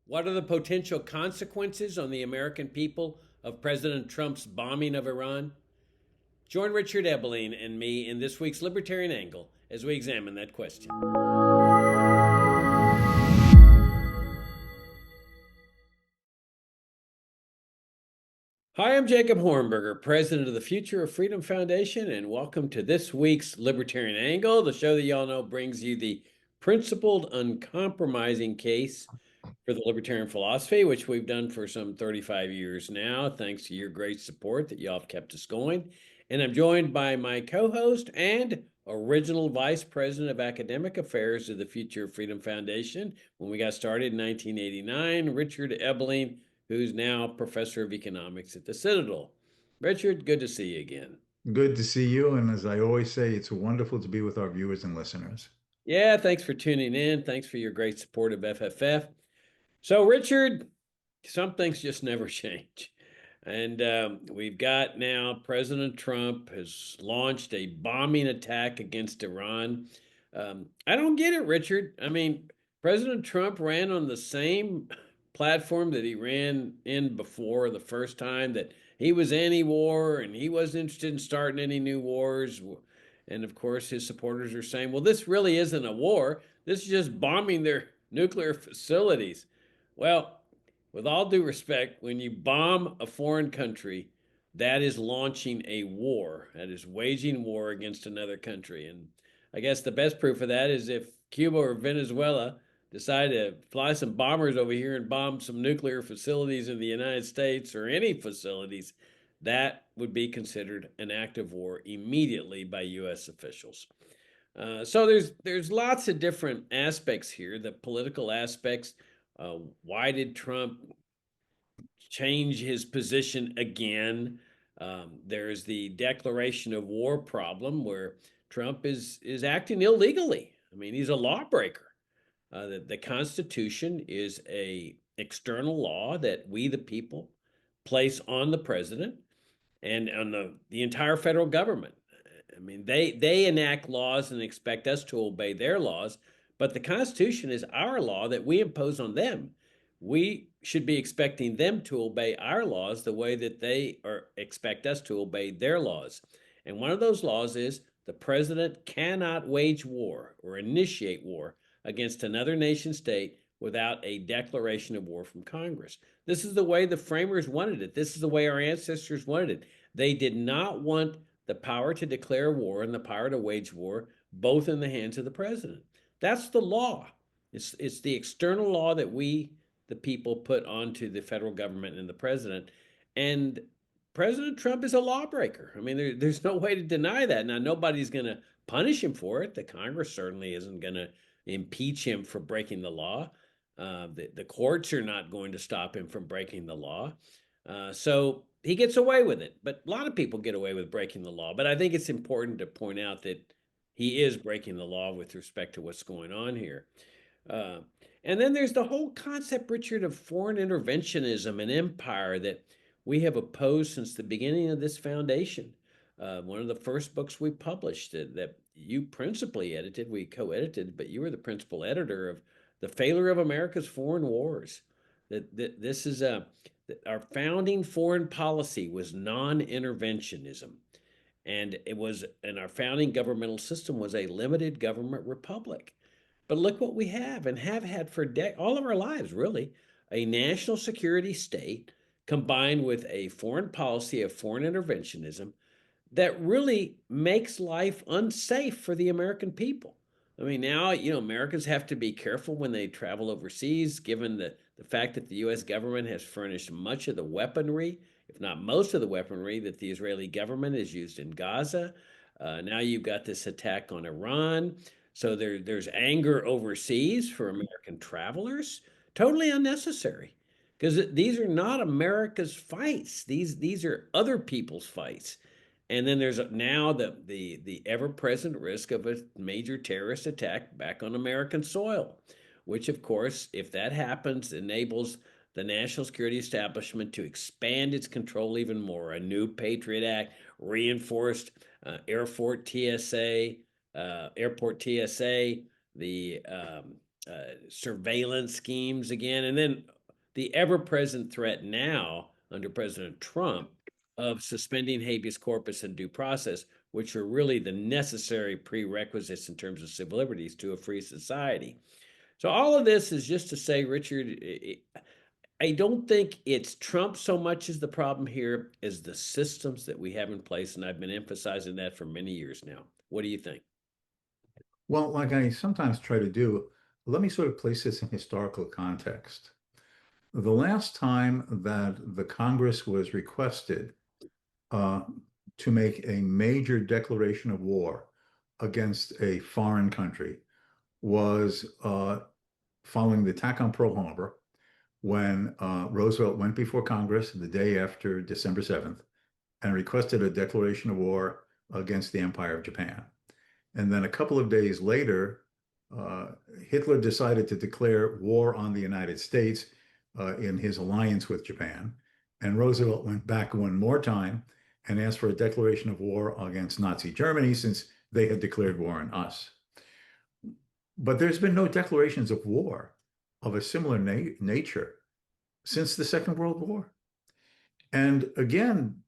What are the potential consequences on the American people of President Trump's bombing of Iran? Join Richard Ebeling and me in this week's Libertarian Angle as we examine that question. Hi, I'm Jacob Hornberger, president of the Future of Freedom Foundation, and welcome to this week's Libertarian Angle, the show that y'all know brings you the principled, uncompromising case for the libertarian philosophy, which we've done for some 35 years now, thanks to your great support that y'all have kept us going. And I'm joined by my co-host and original vice president of academic affairs of the Future of Freedom Foundation when we got started in 1989, Richard Ebeling, who's now professor of economics at the Citadel. Richard, good to see you again. Good to see you. And as I always say, it's wonderful to be with our viewers and listeners. Yeah, thanks for tuning in. Thanks for your great support of FFF. So, Richard, some things just never change. And we've got now President Trump has launched a bombing attack against Iran. I don't get it, Richard. I mean, President Trump ran on the same platform that he ran in before the first time, that he was anti-war and he wasn't interested in starting any new wars. And of course, his supporters are saying, well, this really isn't a war. This is just bombing their nuclear facilities. Well, with all due respect, when you bomb a foreign country, that is launching a war. That is waging war against another country. And I guess the best proof of that is if Cuba or Venezuela decide to fly some bombers over here and bomb some nuclear facilities in the United States or any facilities, that would be considered an act of war immediately by U.S. officials. So there's lots of different aspects here, the political aspects. Why did Trump change his position again? There's the declaration of war problem where Trump is acting illegally. I mean, he's a lawbreaker. The Constitution is a external law that we, the people, place on the president and on the entire federal government. I mean, they enact laws and expect us to obey their laws, but the Constitution is our law that we impose on them. We should be expecting them to obey our laws the way that they expect us to obey their laws. And one of those laws is the president cannot wage war or initiate war against another nation state without a declaration of war from Congress. This is the way the framers wanted it. This is the way our ancestors wanted it. They did not want the power to declare war and the power to wage war both in the hands of the president. That's the law. It's the external law that we, the people, put onto the federal government and the president. And President Trump is a lawbreaker. I mean, there's no way to deny that. Now, nobody's going to punish him for it. The Congress certainly isn't going to impeach him for breaking the law. The courts are not going to stop him from breaking the law. So he gets away with it. But a lot of people get away with breaking the law. But I think it's important to point out that he is breaking the law with respect to what's going on here. Uh, and then there's the whole concept, Richard, of foreign interventionism and empire that we have opposed since the beginning of this foundation. One of the first books we published that you principally edited, we co-edited, but you were the principal editor of The Failure of America's Foreign Wars. That this is our founding foreign policy was non-interventionism. And our founding governmental system was a limited government republic. But look what we have and have had for all of our lives, really. A national security state combined with a foreign policy of foreign interventionism that really makes life unsafe for the American people. I mean, now, Americans have to be careful when they travel overseas, given the fact that the U.S. government has furnished much of the weaponry, if not most of the weaponry, that the Israeli government has used in Gaza. Now you've got this attack on Iran. So there's anger overseas for American travelers, totally unnecessary, because these are not America's fights. These are other people's fights. And then there's now the ever-present risk of a major terrorist attack back on American soil, which, of course, if that happens, enables the national security establishment to expand its control even more. A new Patriot Act, reinforced airport TSA, the surveillance schemes again, and then the ever-present threat now under President Trump of suspending habeas corpus and due process, which are really the necessary prerequisites in terms of civil liberties to a free society. So all of this is just to say, Richard, I don't think it's Trump so much as the problem here as the systems that we have in place, and I've been emphasizing that for many years now. What do you think? Well, like I sometimes try to do, let me sort of place this in historical context. The last time that the Congress was requested uh, to make a major declaration of war against a foreign country was following the attack on Pearl Harbor, when Roosevelt went before Congress the day after December 7th and requested a declaration of war against the Empire of Japan. And then a couple of days later, uh, Hitler decided to declare war on the United States in his alliance with Japan. And Roosevelt went back one more time and asked for a declaration of war against Nazi Germany, since they had declared war on us. But there's been no declarations of war of a similar nature since the Second World War. And again,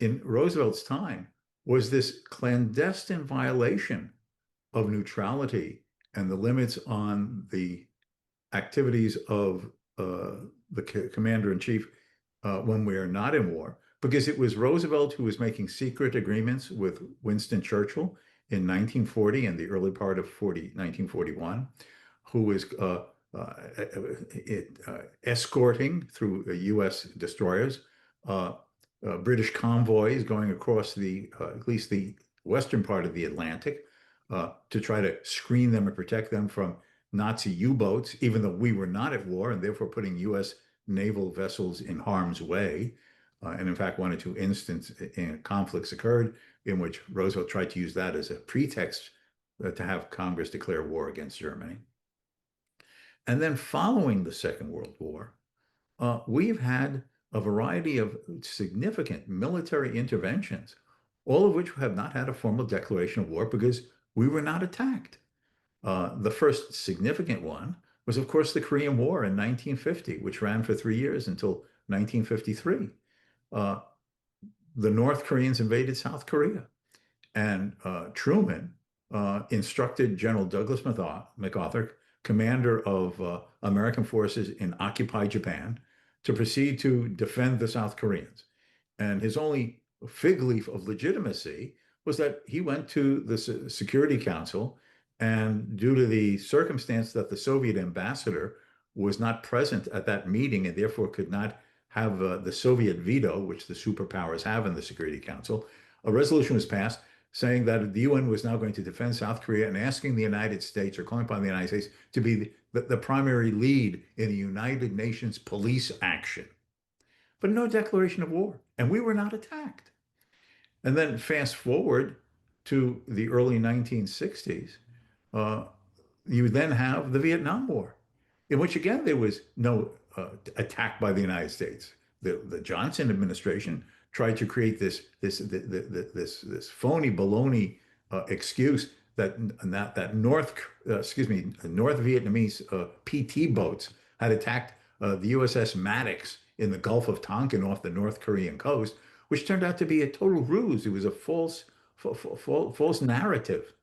in Roosevelt's time, was this clandestine violation of neutrality and the limits on the activities of the commander-in-chief when we are not in war, because it was Roosevelt who was making secret agreements with Winston Churchill in 1940 and the early part of 1941, who was escorting through U.S. destroyers British convoys going across at least the western part of the Atlantic to try to screen them and protect them from Nazi U-boats, even though we were not at war and therefore putting U.S. naval vessels in harm's way. And in fact, one or two conflicts occurred in which Roosevelt tried to use that as a pretext to have Congress declare war against Germany. And then following the Second World War, we've had a variety of significant military interventions, all of which have not had a formal declaration of war because we were not attacked. The first significant one was, of course, the Korean War in 1950, which ran for 3 years until 1953. The North Koreans invaded South Korea, and Truman instructed General Douglas MacArthur, commander of American forces in occupied Japan, to proceed to defend the South Koreans. And his only fig leaf of legitimacy was that he went to the Security Council, and due to the circumstance that the Soviet ambassador was not present at that meeting and therefore could not have the Soviet veto, which the superpowers have in the Security Council, a resolution was passed saying that the UN was now going to defend South Korea and asking the United States, or calling upon the United States, to be the primary lead in the United Nations police action. But no declaration of war, and we were not attacked. And then fast forward to the early 1960s, uh, you then have the Vietnam War, in which again there was no attack by the United States. The Johnson administration tried to create this phony baloney excuse that North Vietnamese PT boats had attacked the USS Maddox in the Gulf of Tonkin off the North Korean coast, which turned out to be a total ruse. It was a false narrative,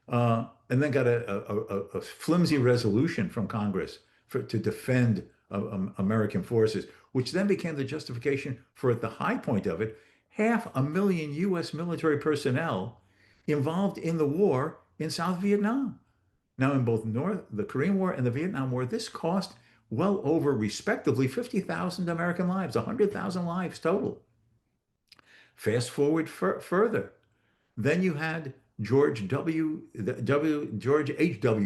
and then got a flimsy resolution from Congress to defend American forces, which then became the justification for, at the high point of it, 500,000 U.S. military personnel involved in the war in South Vietnam. Now, in both the Korean War and the Vietnam War, this cost well over, respectively, 50,000 American lives, 100,000 lives total. Fast forward further. Then you had George H.W.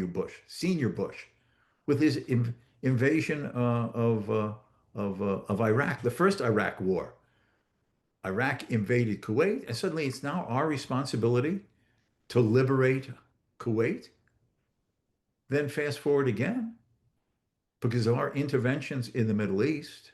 Bush, Senior Bush, with his invasion of Iraq, the first Iraq War. Iraq invaded Kuwait, and suddenly it's now our responsibility to liberate Kuwait. Then fast forward again, because of our interventions in the Middle East,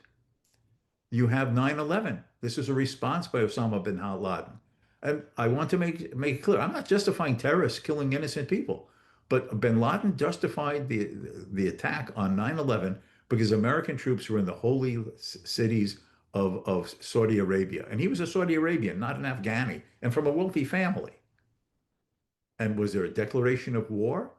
you have 9/11. This is a response by Osama bin Laden. And I want to make it clear, I'm not justifying terrorists killing innocent people, but bin Laden justified the attack on 9/11 because American troops were in the holy cities of Saudi Arabia. And he was a Saudi Arabian, not an Afghani, and from a wealthy family. And was there a declaration of war?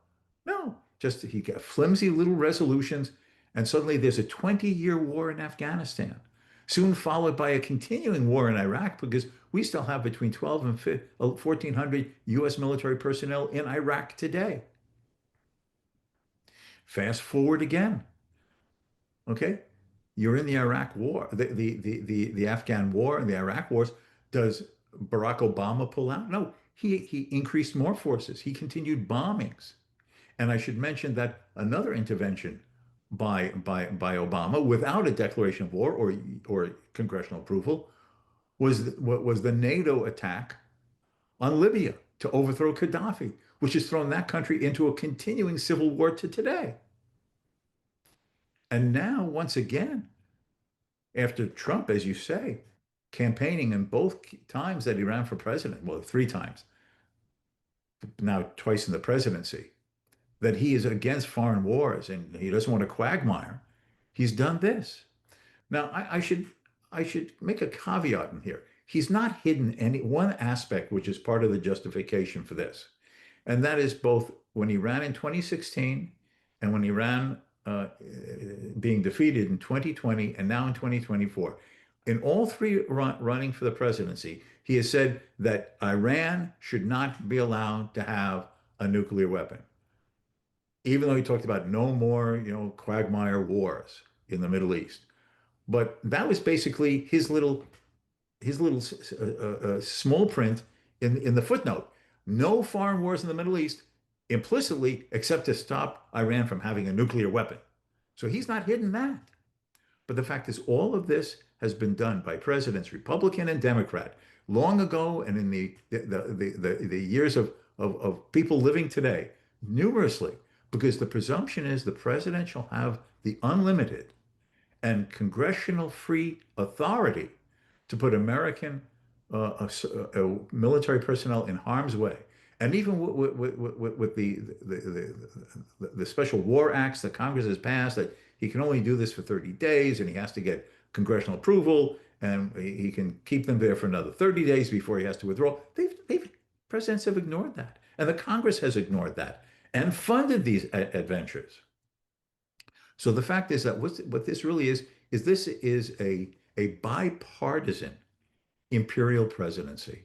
No, just he got flimsy little resolutions, and suddenly there's a 20-year war in Afghanistan, soon followed by a continuing war in Iraq, because we still have between 12 and 1,400 U.S. military personnel in Iraq today. Fast forward again, okay? You're in the Iraq war, the Afghan war and the Iraq wars. Does Barack Obama pull out? No, he increased more forces. He continued bombings. And I should mention that another intervention by Obama without a declaration of war or congressional approval was the NATO attack on Libya to overthrow Gaddafi, which has thrown that country into a continuing civil war to today. And now, once again, after Trump, as you say, campaigning in both times that he ran for president, well, three times, now twice in the presidency, that he is against foreign wars and he doesn't want a quagmire, he's done this. Now, I should make a caveat in here. He's not hidden any one aspect which is part of the justification for this. And that is both when he ran in 2016 and when he ran being defeated in 2020 and now in 2024. In all three running for the presidency, he has said that Iran should not be allowed to have a nuclear weapon, even though he talked about no more, quagmire wars in the Middle East. But that was basically his little small print in the footnote. No foreign wars in the Middle East, implicitly, except to stop Iran from having a nuclear weapon. So he's not hidden that. But the fact is, all of this has been done by presidents, Republican and Democrat, long ago, and in the years of people living today, numerously, because the presumption is the president shall have the unlimited and congressional free authority to put American military personnel in harm's way. And even with the special war acts that Congress has passed, that he can only do this for 30 days and he has to get congressional approval and he can keep them there for another 30 days before he has to withdraw. Presidents have ignored that. And the Congress has ignored that and funded these adventures. So the fact is that what this really is this is a bipartisan imperial presidency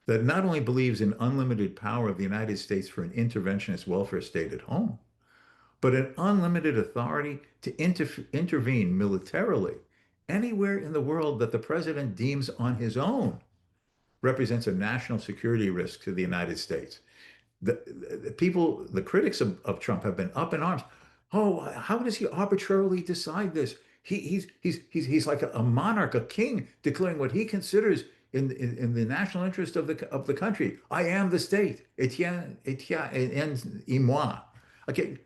that not only believes in unlimited power of the United States for an interventionist welfare state at home, but an unlimited authority to intervene militarily anywhere in the world that the president deems on his own represents a national security risk to the United States. The critics of Trump have been up in arms. Oh, how does he arbitrarily decide this? He's like a monarch, a king, declaring what he considers in the national interest of the country. I am the state. Et moi. Okay,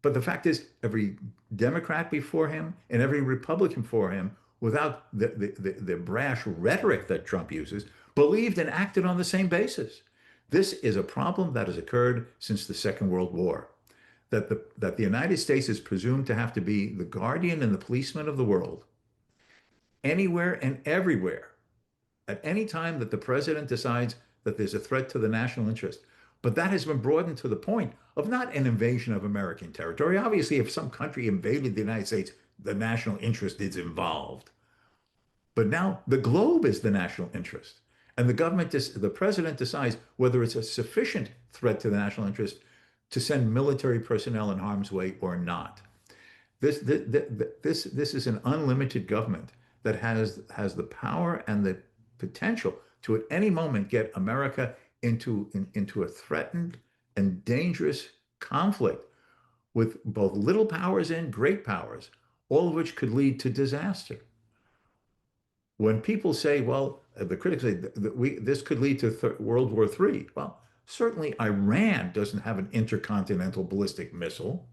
but the fact is, every Democrat before him and every Republican before him, without the brash rhetoric that Trump uses, believed and acted on the same basis. This is a problem that has occurred since the Second World War. That the United States is presumed to have to be the guardian and the policeman of the world, anywhere and everywhere, at any time that the president decides that there's a threat to the national interest. But that has been broadened to the point of not an invasion of American territory. Obviously, if some country invaded the United States, the national interest is involved. But now the globe is the national interest. And the president decides whether it's a sufficient threat to the national interest to send military personnel in harm's way or not. This is an unlimited government that has the power and the potential to at any moment get America into a threatened and dangerous conflict with both little powers and great powers, all of which could lead to disaster. When people say, well, the critics say that this could lead to World War III, well, certainly Iran doesn't have an intercontinental ballistic missile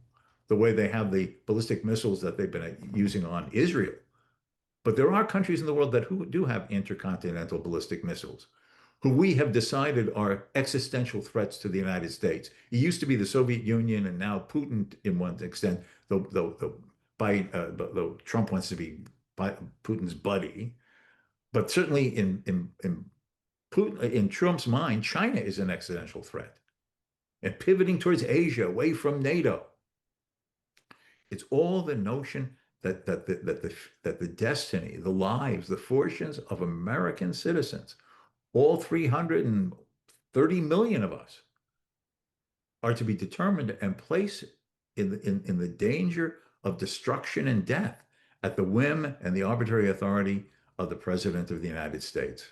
the way they have the ballistic missiles that they've been using on Israel. But there are countries in the world that do have intercontinental ballistic missiles, who we have decided are existential threats to the United States. It used to be the Soviet Union and now Putin, in one extent, the though Trump wants to be Putin's buddy, but certainly in Trump's mind, China is an existential threat, and pivoting towards Asia, away from NATO. It's all the notion that the destiny, the lives, the fortunes of American citizens, all 330 million of us, are to be determined and placed in the danger of destruction and death at the whim and the arbitrary authority of the President of the United States.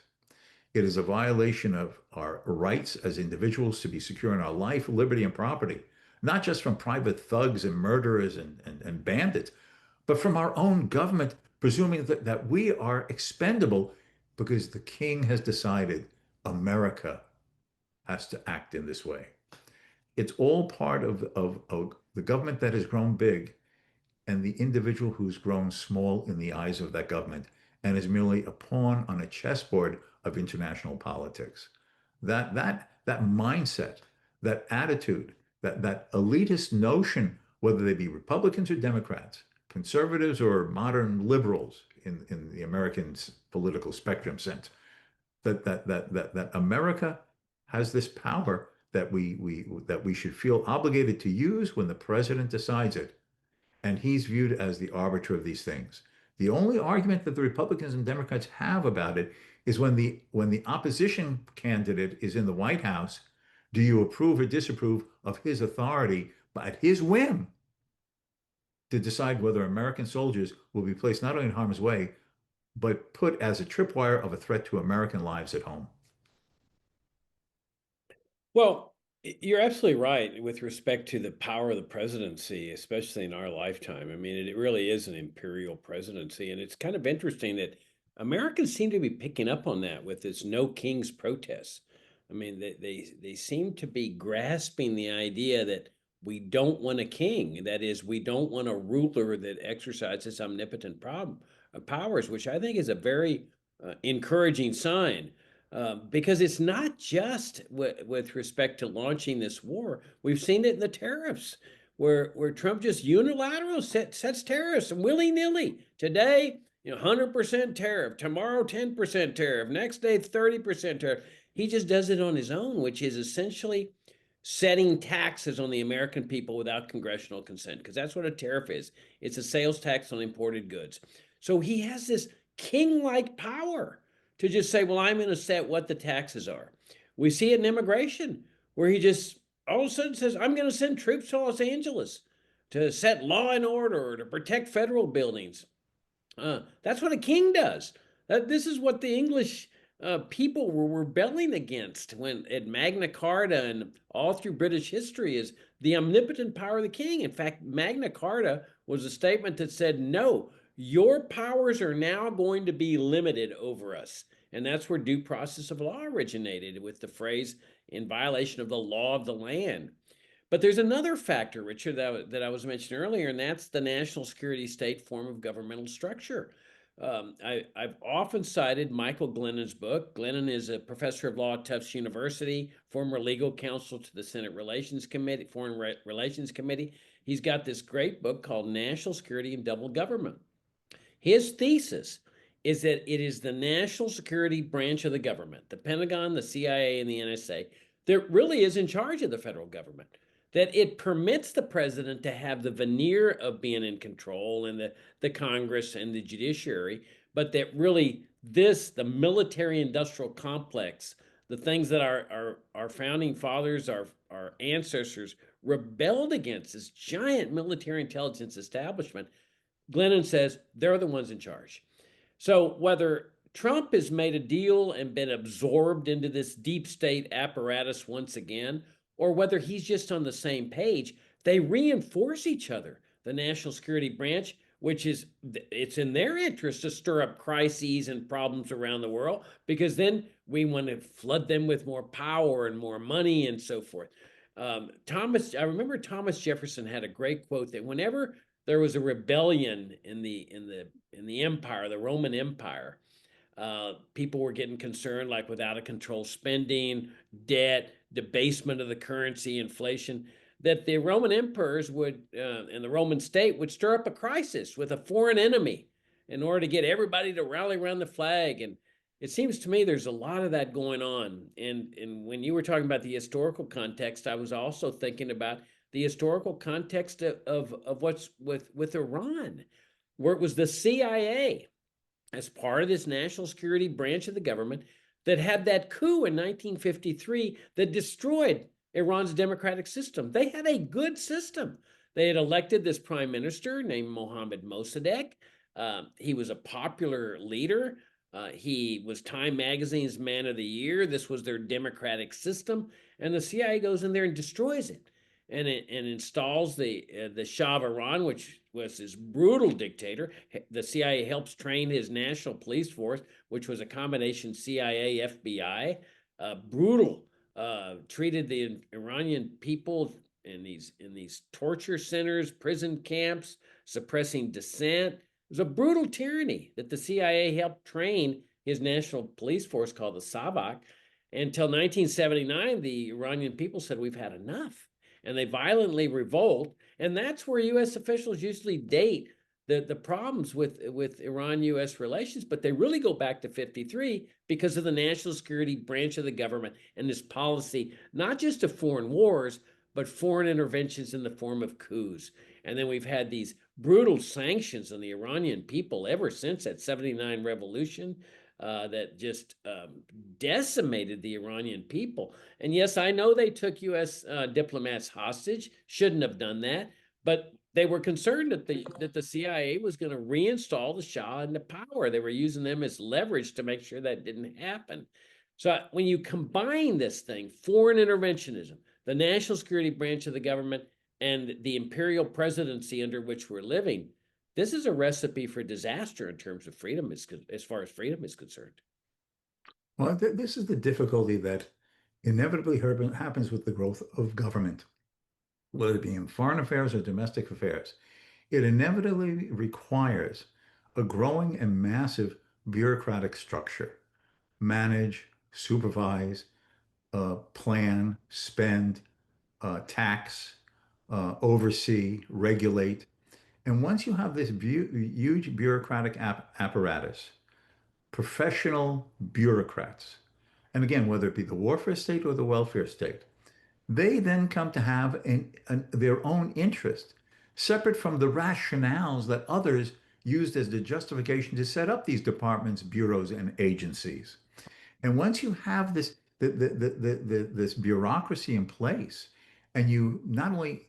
It is a violation of our rights as individuals to be secure in our life, liberty, and property, not just from private thugs and murderers and bandits, but from our own government, presuming that we are expendable because the king has decided America has to act in this way. It's all part of the government that has grown big and the individual who's grown small in the eyes of that government and is merely a pawn on a chessboard of international politics. That mindset, that attitude, that elitist notion, whether they be Republicans or Democrats, conservatives or modern liberals in the American political spectrum sense, that America has this power that we should feel obligated to use when the president decides it, and he's viewed as the arbiter of these things. The only argument that the Republicans and Democrats have about it is when the opposition candidate is in the White House, do you approve or disapprove of his authority at his whim to decide whether American soldiers will be placed not only in harm's way, but put as a tripwire of a threat to American lives at home? Well, you're absolutely right with respect to the power of the presidency, especially in our lifetime. I mean, it really is an imperial presidency. And it's kind of interesting that Americans seem to be picking up on that with this no kings protests. I mean, they seem to be grasping the idea that we don't want a king. That is, we don't want a ruler that exercises omnipotent powers, which I think is a very encouraging sign. Because it's not just with respect to launching this war. We've seen it in the tariffs, where Trump just unilateral sets tariffs willy-nilly. Today, 100% tariff. Tomorrow, 10% tariff. Next day, 30% tariff. He just does it on his own, which is essentially setting taxes on the American people without congressional consent, because that's what a tariff is. It's a sales tax on imported goods. So he has this king-like power to just say, well, I'm going to set what the taxes are. We see it in immigration, where he just all of a sudden says, I'm going to send troops to Los Angeles to set law and order, to protect federal buildings. That's what a king does. This is what the English people were rebelling against when at Magna Carta and all through British history is the omnipotent power of the king. In fact, Magna Carta was a statement that said, no, your powers are now going to be limited over us. And that's where due process of law originated, with the phrase in violation of the law of the land. But there's another factor, Richard, that I was mentioning earlier, and that's the national security state form of governmental structure. I've often cited Michael Glennon's book. Glennon is a professor of law at Tufts University, former legal counsel to the Senate Relations Committee, Foreign Relations Committee. He's got this great book called National Security and Double Government. His thesis is that it is the national security branch of the government, the Pentagon, the CIA, and the NSA, that really is in charge of the federal government. That it permits the president to have the veneer of being in control, and the Congress and the judiciary, but that really the military industrial complex, the things that our founding fathers, our ancestors rebelled against, this giant military intelligence establishment, Glennon says they're the ones in charge. So whether Trump has made a deal and been absorbed into this deep state apparatus once again, or whether he's just on the same page, they reinforce each other. The national security branch, which it's in their interest to stir up crises and problems around the world, because then we want to flood them with more power and more money and so forth. I remember Thomas Jefferson had a great quote that whenever there was a rebellion in the empire, the Roman Empire, people were getting concerned, like with out of control spending, debt, debasement of the currency, inflation. that the Roman emperors would and the Roman state would stir up a crisis with a foreign enemy in order to get everybody to rally around the flag. And it seems to me there's a lot of that going on. And when you were talking about the historical context, I was also thinking about the historical context of what's with Iran, where it was the CIA as part of this national security branch of the government that had that coup in 1953 that destroyed Iran's democratic system. They had a good system. They had elected this prime minister named Mohammad Mossadegh. He was a popular leader. He was Time Magazine's Man of the Year. This was their democratic system. And the CIA goes in there and destroys it and installs the Shah of Iran, which was this brutal dictator. The CIA helps train his national police force, which was a combination CIA, FBI. Brutal. Treated the Iranian people in these torture centers, prison camps, suppressing dissent. It was a brutal tyranny that the CIA helped train his national police force called the Savak. Until 1979, the Iranian people said, we've had enough. And they violently revolt. And that's where U.S. officials usually date the problems with Iran-U.S. relations, but they really go back to 53 because of the national security branch of the government and this policy, not just of foreign wars, but foreign interventions in the form of coups. And then we've had these brutal sanctions on the Iranian people ever since that 79 revolution that just decimated the Iranian people. And yes, I know they took U.S. Diplomats hostage, shouldn't have done that, but they were concerned that the CIA was going to reinstall the Shah into power. They were using them as leverage to make sure that didn't happen. So when you combine this thing, foreign interventionism, the national security branch of the government, and the imperial presidency under which we're living, this is a recipe for disaster in terms of freedom, as far as freedom is concerned. Well, this is the difficulty that inevitably happens with the growth of government, whether it be in foreign affairs or domestic affairs. It inevitably requires a growing and massive bureaucratic structure. Manage, supervise, plan, spend, tax, oversee, regulate. And once you have this huge bureaucratic apparatus, professional bureaucrats, and again, whether it be the warfare state or the welfare state, they then come to have their own interest, separate from the rationales that others used as the justification to set up these departments, bureaus, and agencies. And once you have this bureaucracy in place, and you not only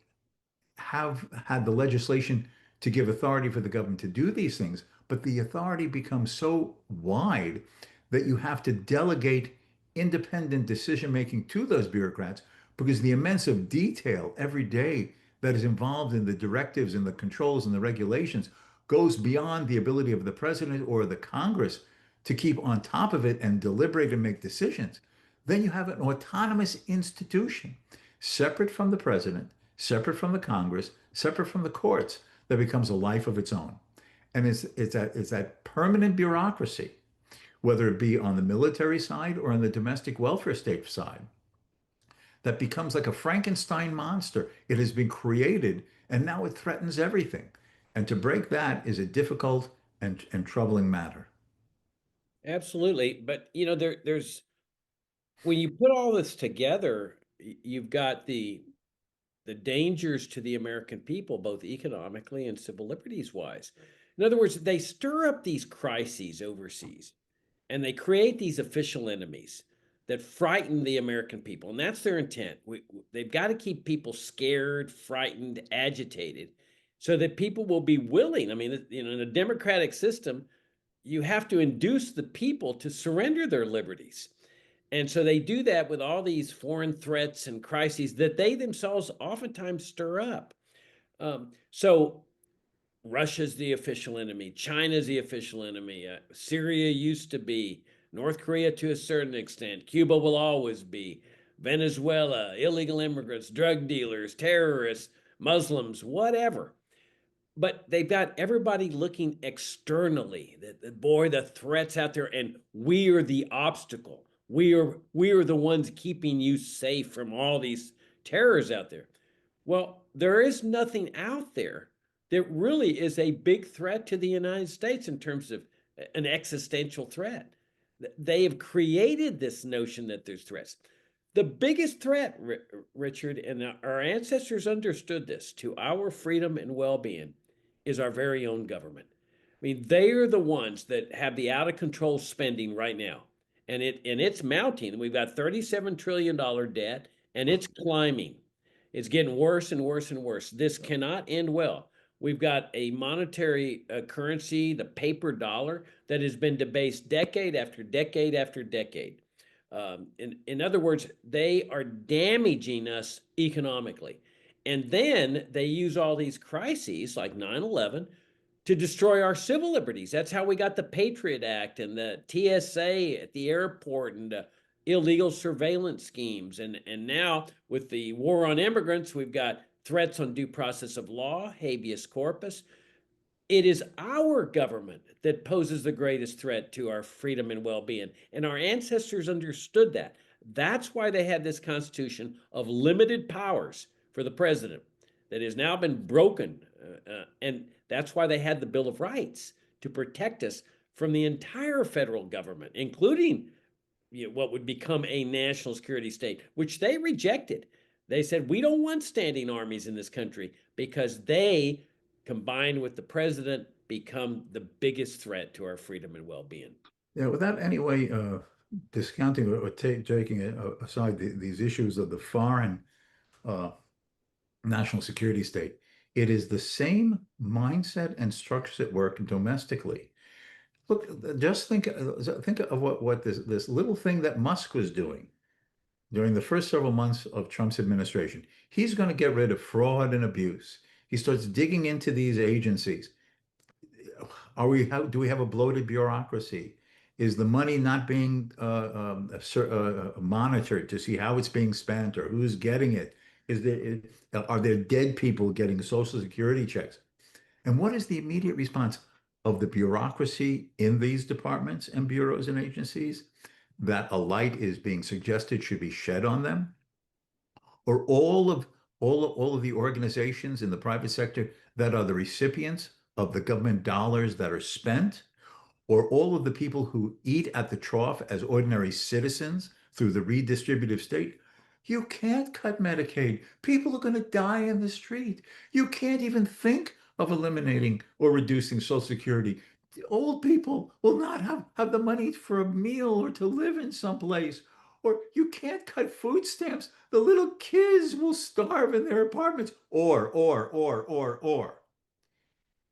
have had the legislation to give authority for the government to do these things, but the authority becomes so wide that you have to delegate independent decision making to those bureaucrats because the immense of detail every day that is involved in the directives and the controls and the regulations goes beyond the ability of the president or the Congress to keep on top of it and deliberate and make decisions. Then you have an autonomous institution separate from the president, separate from the Congress, separate from the courts, that becomes a life of its own. And it's that permanent bureaucracy, whether it be on the military side or on the domestic welfare state side, that becomes like a Frankenstein monster. It has been created and now it threatens everything. And to break that is a difficult and troubling matter. Absolutely. But there's when you put all this together, you've got the dangers to the American people, both economically and civil liberties wise. In other words, they stir up these crises overseas and they create these official enemies that frighten the American people. And that's their intent. They've got to keep people scared, frightened, agitated, so that people will be willing. I mean, in a democratic system, you have to induce the people to surrender their liberties. And so they do that with all these foreign threats and crises that they themselves oftentimes stir up. So Russia's the official enemy. China's the official enemy. Syria used to be. North Korea to a certain extent. Cuba will always be. Venezuela, illegal immigrants, drug dealers, terrorists, Muslims, whatever. But they've got everybody looking externally. Boy, the threats out there, and we are the obstacle. We are the ones keeping you safe from all these terrors out there. Well, there is nothing out there that really is a big threat to the United States in terms of an existential threat. They have created this notion that there's threats. The biggest threat, Richard, and our ancestors understood this, to our freedom and well being is our very own government. I mean, they are the ones that have the out of control spending right now. And it's mounting. We've got $37 trillion debt, and it's climbing. It's getting worse and worse and worse. This cannot end well. We've got a monetary currency, the paper dollar, that has been debased decade after decade after decade. In other words, they are damaging us economically. And then they use all these crises like 9/11 to destroy our civil liberties. That's how we got the Patriot Act and the TSA at the airport and the illegal surveillance schemes. And now with the war on immigrants, we've got threats on due process of law, habeas corpus. It is our government that poses the greatest threat to our freedom and well being. And our ancestors understood that. That's why they had this constitution of limited powers for the president that has now been broken. And that's why they had the Bill of Rights to protect us from the entire federal government, including what would become a national security state, which they rejected. They said, we don't want standing armies in this country because they, combined with the president, become the biggest threat to our freedom and well being. Yeah, without any way discounting or taking aside these issues of the foreign uh, national security state, it is the same mindset and structures at work domestically. Look, just think of what this little thing that Musk was doing during the first several months of Trump's administration. He's going to get rid of fraud and abuse. He starts digging into these agencies. Do we have a bloated bureaucracy? Is the money not being monitored to see how it's being spent or who's getting it? Are there dead people getting Social Security checks? And what is the immediate response of the bureaucracy in these departments and bureaus and agencies? That a light is being suggested should be shed on them? Or all of the organizations in the private sector that are the recipients of the government dollars that are spent, or all of the people who eat at the trough as ordinary citizens through the redistributive state? You can't cut Medicaid. People are going to die in the street. You can't even think of eliminating or reducing Social Security. Old people will not have the money for a meal or to live in some place. Or you can't cut food stamps. The little kids will starve in their apartments. Or.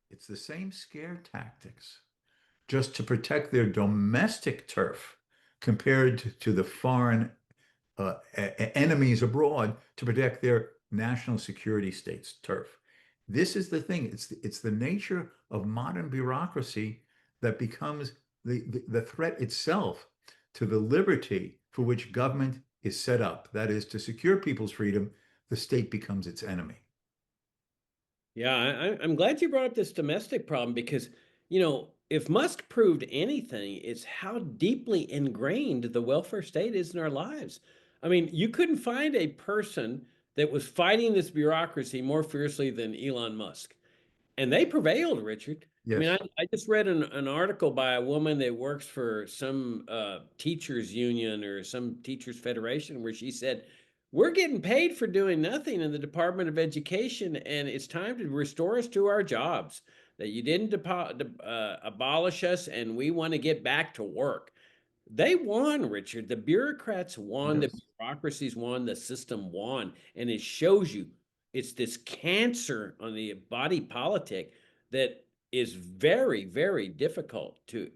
It's the same scare tactics, just to protect their domestic turf compared to the foreign enemies abroad to protect their national security state's turf. This is the thing. It's the nature of modern bureaucracy that becomes the threat itself to the liberty for which government is set up. That is, to secure people's freedom, the state becomes its enemy. Yeah, I'm glad you brought up this domestic problem because, if Musk proved anything, it's how deeply ingrained the welfare state is in our lives. I mean, you couldn't find a person that was fighting this bureaucracy more fiercely than Elon Musk. And they prevailed, Richard. I mean, Yes. I just read an article by a woman that works for some teachers union or some teachers federation where she said, we're getting paid for doing nothing in the Department of Education, and it's time to restore us to our jobs. That you didn't abolish us, and we want to get back to work. They won, Richard. The bureaucrats won, the Yes. bureaucracies won, the system won. And it shows you it's this cancer on the body politic that is very, very difficult to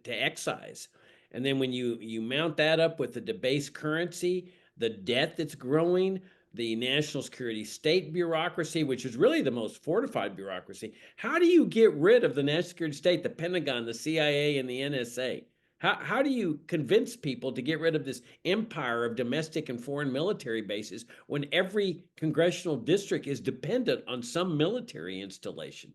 excise. And then when you mount that up with the debased currency, the debt that's growing, the national security state bureaucracy, which is really the most fortified bureaucracy, how do you get rid of the national security state, the Pentagon, the CIA, and the NSA? How do you convince people to get rid of this empire of domestic and foreign military bases when every congressional district is dependent on some military installation?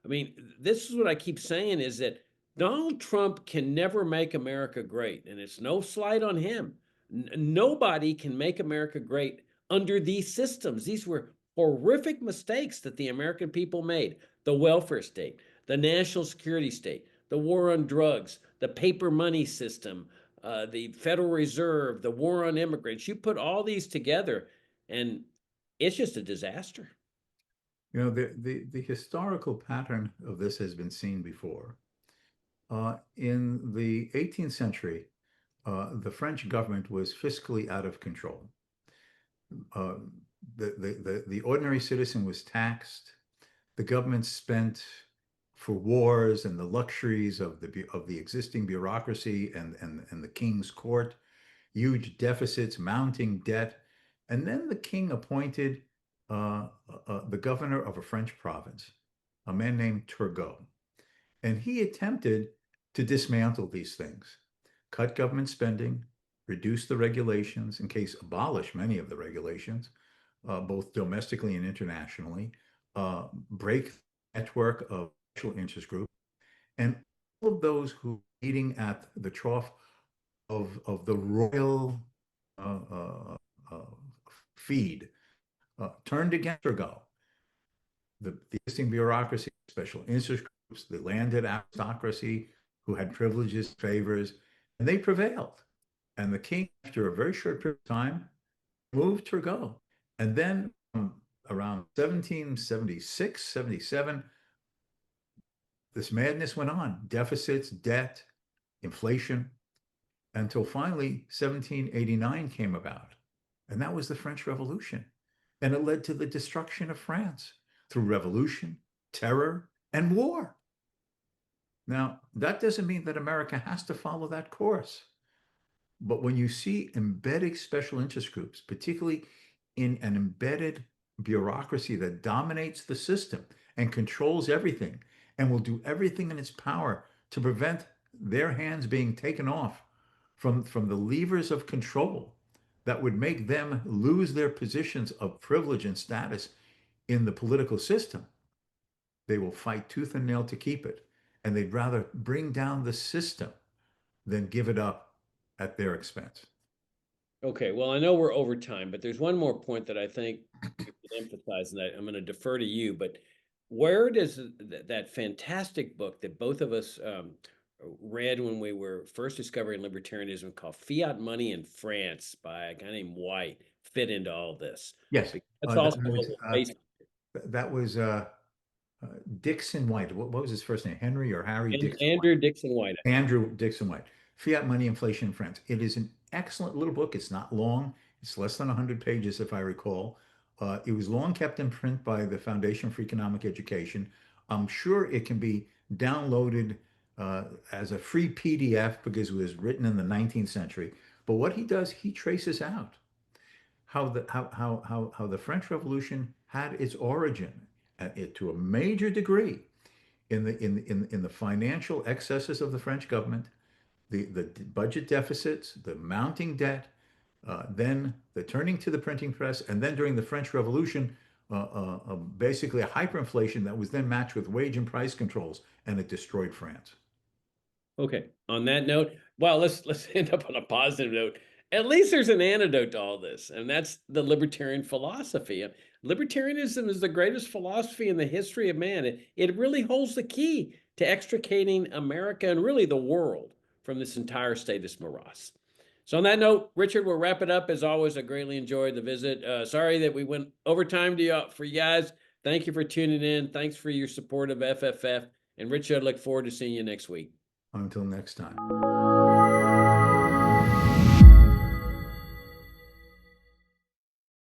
I mean, this is what I keep saying is that Donald Trump can never make America great, and it's no slight on him. Nobody can make America great under these systems. These were horrific mistakes that the American people made: the welfare state, the national security state, the war on drugs, the paper money system, the Federal Reserve, the war on immigrants. You put all these together, and it's just a disaster. You know, the historical pattern of this has been seen before. In the 18th century, the French government was fiscally out of control. Uh, the ordinary citizen was taxed. The government spent for wars and the luxuries of the existing bureaucracy and the king's court, huge deficits, mounting debt. And then the king appointed the governor of a French province, a man named Turgot. And he attempted to dismantle these things, cut government spending, reduce the regulations, in case abolish many of the regulations, both domestically and internationally, break the network of special interest groups, and all of those who are eating at the trough of the royal uh, uh, uh, feed turned against Turgot. The existing bureaucracy, special interest groups, the landed aristocracy who had privileges, favors, and they prevailed. And the king, after a very short period of time, moved Turgot. And then around 1776, 77, this madness went on: deficits, debt, inflation, until finally 1789 came about. And that was the French Revolution. And it led to the destruction of France through revolution, terror, and war. Now, that doesn't mean that America has to follow that course. But when you see embedded special interest groups, particularly in an embedded bureaucracy that dominates the system and controls everything and will do everything in its power to prevent their hands being taken off from the levers of control that would make them lose their positions of privilege and status in the political system, they will fight tooth and nail to keep it. And they'd rather bring down the system than give it up at their expense. Okay, well, I know we're over time, but there's one more point that I think we can emphasize, and I'm going to defer to you. But where does that fantastic book that both of us read when we were first discovering libertarianism, called Fiat Money in France by a guy named White, fit into all this? Yes, Because that's also that was Dixon White. What was his first name? Henry or Harry Dixon Andrew White? Dixon White. Andrew Dixon White. Fiat Money, Inflation in France. It is an excellent little book. It's not long. It's less than 100 pages, if I recall. It was long kept in print by the Foundation for Economic Education. I'm sure it can be downloaded as a free PDF because it was written in the 19th century. But what he does, he traces out how the French Revolution had its origin, to a major degree, in the financial excesses of the French government, the budget deficits, the mounting debt, then the turning to the printing press, and then during the French Revolution, basically a hyperinflation that was then matched with wage and price controls, and it destroyed France. Okay. On that note, well, let's end up on a positive note. At least there's an antidote to all this, and that's the libertarian philosophy. Libertarianism is the greatest philosophy in the history of man. It really holds the key to extricating America and really the world from this entire status morass. So on that note, Richard, we'll wrap it up. As always, I greatly enjoyed the visit. Sorry that we went over time for you guys. Thank you for tuning in. Thanks for your support of FFF. And Richard, I look forward to seeing you next week. Until next time.